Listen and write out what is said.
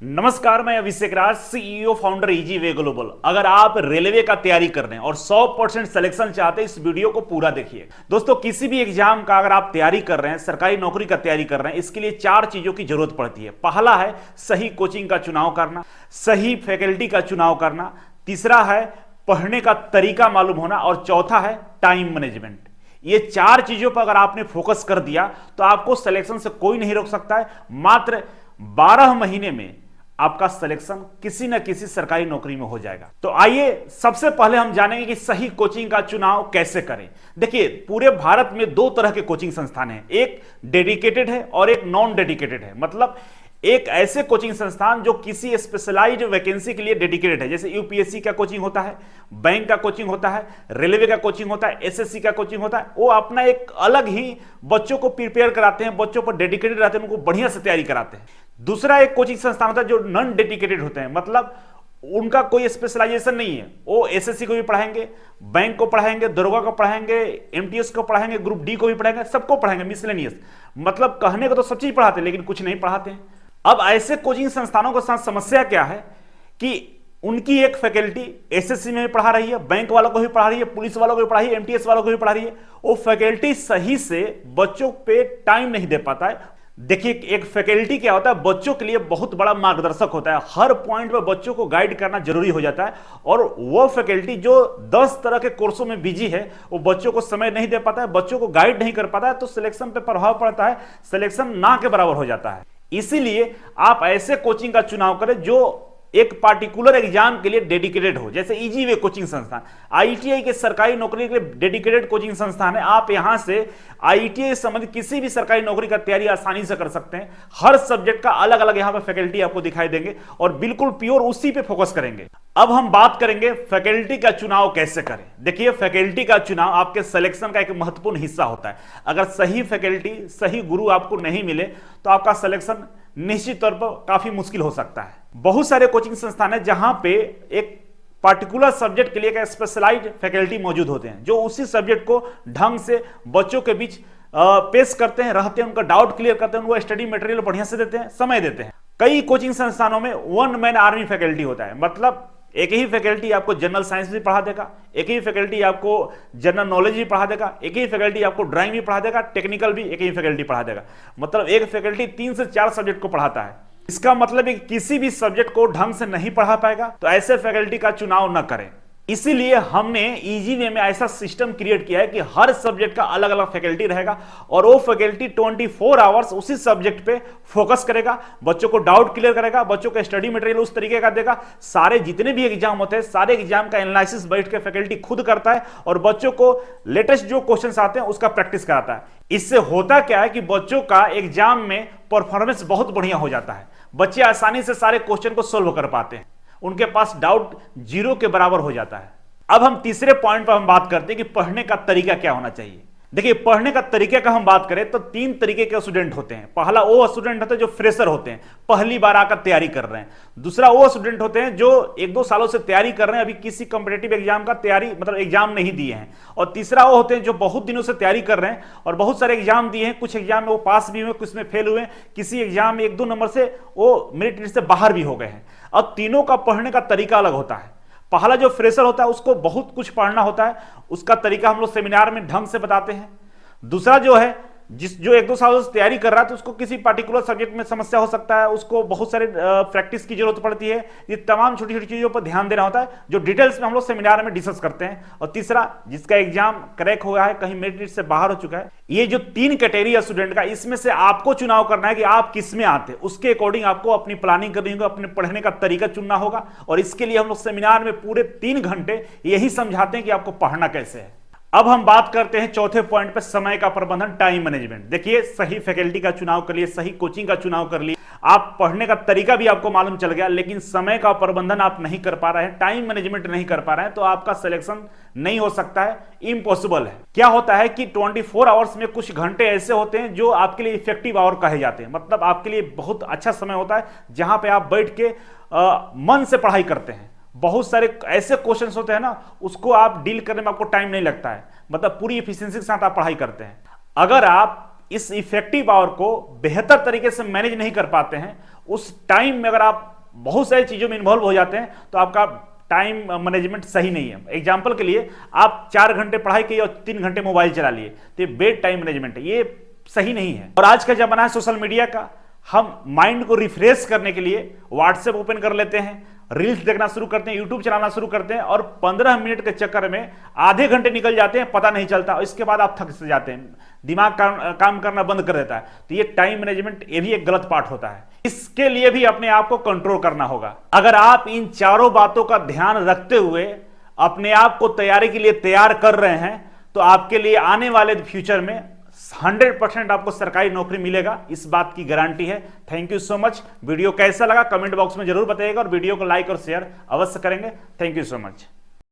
नमस्कार, मैं Abhishek Raj, CEO founder Easy Way Global. अगर आप रेलवे का तैयारी कर रहे हैं और 100% सिलेक्शन चाहते हैं, इस वीडियो को पूरा देखिए। दोस्तों, किसी भी एग्जाम का अगर आप तैयारी कर रहे हैं, सरकारी नौकरी का तैयारी कर रहे हैं, इसके लिए 4 चीजों की जरूरत पड़ती है। पहला है सही कोचिंग का चुनाव करना, सही फैकल्टी का चुनाव करना, तीसरा है पढ़ने का तरीका मालूम होना और चौथा है टाइम मैनेजमेंट। ये 4 चीजों पर अगर आपने फोकस कर दिया तो आपको सिलेक्शन से कोई नहीं रोक सकता है। मात्र 12 महीने में आपका सिलेक्शन किसी न किसी सरकारी नौकरी में हो जाएगा। तो आइए सबसे पहले हम जानेंगे कि सही कोचिंग का चुनाव कैसे करें। देखिए, पूरे भारत में 2 तरह के कोचिंग संस्थान हैं, एक डेडिकेटेड है और एक नॉन डेडिकेटेड है। मतलब एक ऐसे कोचिंग संस्थान जो किसी स्पेशलाइज्ड वैकेंसी के लिए डेडिकेटेड है, जैसे यूपीएससी का कोचिंग होता है, बैंक का कोचिंग होता है, रेलवे का कोचिंग होता है, एसएससी का कोचिंग होता है। वो अपना एक अलग ही बच्चों को प्रिपेयर कराते हैं, बच्चों पर डेडिकेटेड रहते हैं, उनको बढ़िया से तैयारी कराते हैं। दूसरा एक कोचिंग संस्थान होता है जो नॉन डेडिकेटेड होते हैं, मतलब उनका कोई स्पेशलाइजेशन नहीं है। वो एसएससी को भी पढ़ाएंगे, बैंक को पढ़ाएंगे, दरोगा को पढ़ाएंगे, एमटीएस को पढ़ाएंगे, ग्रुप डी को भी पढ़ाएंगे, सबको पढ़ाएंगे, मिसलेनियस। मतलब कहने को तो सब चीज पढ़ाते हैं लेकिन कुछ नहीं पढ़ाते हैं। अब ऐसे कोचिंग संस्थानों के साथ समस्या क्या है कि उनकी एक फैकल्टी एसएससी में भी पढ़ा रही है, बैंक वालों को भी पढ़ा रही है, पुलिस वालों को भी पढ़ा रही है, एमटीएस वालों को भी पढ़ा रही है। वो फैकल्टी सही से बच्चों पे टाइम नहीं दे पाता है। देखिए, एक फैकल्टी क्या होता है, बच्चों के लिए बहुत बड़ा मार्गदर्शक होता है। हर पॉइंट पर बच्चों को गाइड करना जरूरी हो जाता है। और वो फैकल्टी जो 10 तरह के कोर्सों में बिजी है, वो बच्चों को समय नहीं दे पाता है, बच्चों को गाइड नहीं कर पाता है, तो सिलेक्शन पे प्रभाव पड़ता है, सिलेक्शन ना के बराबर हो जाता है। इसीलिए आप ऐसे कोचिंग का चुनाव करें जो एक पार्टिकुलर एग्जाम के लिए डेडिकेटेड हो, जैसे इजी वे कोचिंग संस्थान। आईटीआई के सरकारी नौकरी के लिए डेडिकेटेड कोचिंग संस्थान है। आप यहां से आईटीआई संबंधित किसी भी सरकारी नौकरी का तैयारी आसानी से कर सकते हैं। हर सब्जेक्ट का अलग अलग यहां पर फैकल्टी आपको दिखाई देंगे और बिल्कुल प्योर उसी पे फोकस करेंगे। अब हम बात करेंगे फैकल्टी का चुनाव कैसे करें। देखिए, फैकल्टी का चुनाव आपके सिलेक्शन का एक महत्वपूर्ण हिस्सा होता है। अगर सही फैकल्टी, सही गुरु आपको नहीं मिले तो आपका सिलेक्शन निश्चित तौर पर काफी मुश्किल हो सकता है। बहुत सारे कोचिंग संस्थान है जहां पे एक पार्टिकुलर सब्जेक्ट के लिए एक स्पेशलाइज्ड फैकल्टी मौजूद होते हैं, जो उसी सब्जेक्ट को ढंग से बच्चों के बीच पेश करते हैं, रहते हैं, उनका डाउट क्लियर करते हैं, उनको स्टडी मटेरियल बढ़िया से देते हैं, समय देते हैं। कई कोचिंग संस्थानों में 1 मैन आर्मी फैकल्टी होता है। मतलब एक ही फैकल्टी आपको जनरल साइंस भी पढ़ा देगा, एक ही फैकल्टी आपको जनरल नॉलेज भी पढ़ा देगा, एक ही फैकल्टी आपको ड्राइंग भी पढ़ा देगा, टेक्निकल भी एक ही फैकल्टी पढ़ा देगा। मतलब एक फैकल्टी 3 से 4 सब्जेक्ट को पढ़ाता है। इसका मतलब है कि किसी भी सब्जेक्ट को ढंग से नहीं पढ़ा पाएगा, तो ऐसे फैकल्टी का चुनाव न करें। इसीलिए हमने इजी वे में ऐसा सिस्टम क्रिएट किया है कि हर सब्जेक्ट का अलग अलग फैकल्टी रहेगा और वो फैकल्टी 24 आवर्स उसी सब्जेक्ट पे फोकस करेगा, बच्चों को डाउट क्लियर करेगा, बच्चों को स्टडी मटेरियल उस तरीके का देगा। सारे जितने भी एग्जाम होते हैं, सारे एग्जाम का एनालिसिस बैठ के फैकल्टी खुद करता है और बच्चों को लेटेस्ट जो क्वेश्चन आते हैं उसका प्रैक्टिस कराता है। इससे होता क्या है कि बच्चों का एग्जाम में परफॉर्मेंस बहुत बढ़िया हो जाता है। बच्चे आसानी से सारे क्वेश्चन को सोल्व कर पाते हैं, उनके पास डाउट 0 के बराबर हो जाता है। अब हम तीसरे पॉइंट पर हम बात करते हैं कि पढ़ने का तरीका क्या होना चाहिए। देखिए, पढ़ने का तरीके का हम बात करें तो 3 तरीके के स्टूडेंट होते हैं। पहला वो स्टूडेंट होते हैं जो फ्रेशर होते हैं, पहली बार आकर तैयारी कर रहे हैं। दूसरा वो स्टूडेंट होते हैं जो 1-2 सालों से तैयारी कर रहे हैं, अभी किसी कॉम्पिटिटिव एग्जाम का तैयारी मतलब एग्जाम नहीं दिए हैं। और तीसरा वो होते हैं जो बहुत दिनों से तैयारी कर रहे हैं और बहुत सारे एग्जाम दिए हैं, कुछ एग्जाम में वो पास भी हुए, कुछ में फेल हुए, किसी एग्जाम में 1-2 नंबर से वो मेरिट लिस्ट से बाहर भी हो गए हैं। अब तीनों का पढ़ने का तरीका अलग होता है। पहला जो फ्रेशर होता है उसको बहुत कुछ पढ़ना होता है, उसका तरीका हम लोग सेमिनार में ढंग से बताते हैं। दूसरा जो है जो 1-2 सालों से तैयारी कर रहा है तो उसको किसी पार्टिकुलर सब्जेक्ट में समस्या हो सकता है, उसको बहुत सारे प्रैक्टिस की जरूरत पड़ती है। ये तमाम छोटी छोटी चीजों पर ध्यान देना होता है जो डिटेल्स में हम लोग सेमिनार में डिस्कस करते हैं। और तीसरा, जिसका एग्जाम क्रैक हुआ है, कहीं मेरिट लिस्ट से बाहर हो चुका है। ये जो 3 कैटेगरी है स्टूडेंट का, इसमें से आपको चुनाव करना है कि आप किस में आते हैं। उसके अकॉर्डिंग आपको अपनी प्लानिंग करनी होगी, अपने पढ़ने का तरीका चुनना होगा। और इसके लिए हम लोग सेमिनार में पूरे 3 घंटे यही समझाते हैं कि आपको पढ़ना कैसे है। अब हम बात करते हैं चौथे पॉइंट पे, समय का प्रबंधन, टाइम मैनेजमेंट। देखिए, सही फैकल्टी का चुनाव कर लिए, सही कोचिंग का चुनाव कर लिए, आप पढ़ने का तरीका भी आपको मालूम चल गया, लेकिन समय का प्रबंधन आप नहीं कर पा रहे हैं, टाइम मैनेजमेंट नहीं कर पा रहे हैं, तो आपका सिलेक्शन नहीं हो सकता है, इम्पॉसिबल है। क्या होता है कि 24 आवर्स में कुछ घंटे ऐसे होते हैं जो आपके लिए इफेक्टिव आवर कहे जाते हैं। मतलब आपके लिए बहुत अच्छा समय होता है जहां पे आप बैठ के मन से पढ़ाई करते हैं। बहुत सारे ऐसे क्वेश्चंस होते हैं ना, उसको आप डील करने में आपको टाइम नहीं लगता है, मतलब पूरी एफिशिएंसी के साथ आप पढ़ाई करते हैं। अगर आप इस इफेक्टिव आवर को बेहतर तरीके से मैनेज नहीं कर पाते हैं, उस टाइम में अगर आप बहुत सारी चीज़ों में इन्वॉल्व हो जाते हैं तो आपका टाइम मैनेजमेंट सही नहीं है। एग्जाम्पल के लिए आप 4 घंटे पढ़ाई किए और 3 घंटे मोबाइल चला लिए, तो ये बेड टाइम मैनेजमेंट है, ये सही नहीं है। और आज का जमाना है सोशल मीडिया का, हम माइंड को रिफ्रेश करने के लिए व्हाट्सएप ओपन कर लेते हैं, रील्स देखना शुरू करते हैं, यूट्यूब चलाना शुरू करते हैं और 15 मिनट के चक्कर में आधे घंटे निकल जाते हैं, पता नहीं चलता। और इसके बाद आप थक से जाते हैं, दिमाग काम करना बंद कर देता है। तो ये टाइम मैनेजमेंट, ये भी एक गलत पार्ट होता है। इसके लिए भी अपने आप को कंट्रोल करना होगा। अगर आप इन चारों बातों का ध्यान रखते हुए अपने आप को तैयारी के लिए तैयार कर रहे हैं तो आपके लिए आने वाले फ्यूचर में 100% आपको सरकारी नौकरी मिलेगा, इस बात की गारंटी है। Thank you so much. Video कैसा लगा कमेंट बॉक्स में जरूर बताइएगा और वीडियो को लाइक और शेयर अवश्य करेंगे। Thank you so much.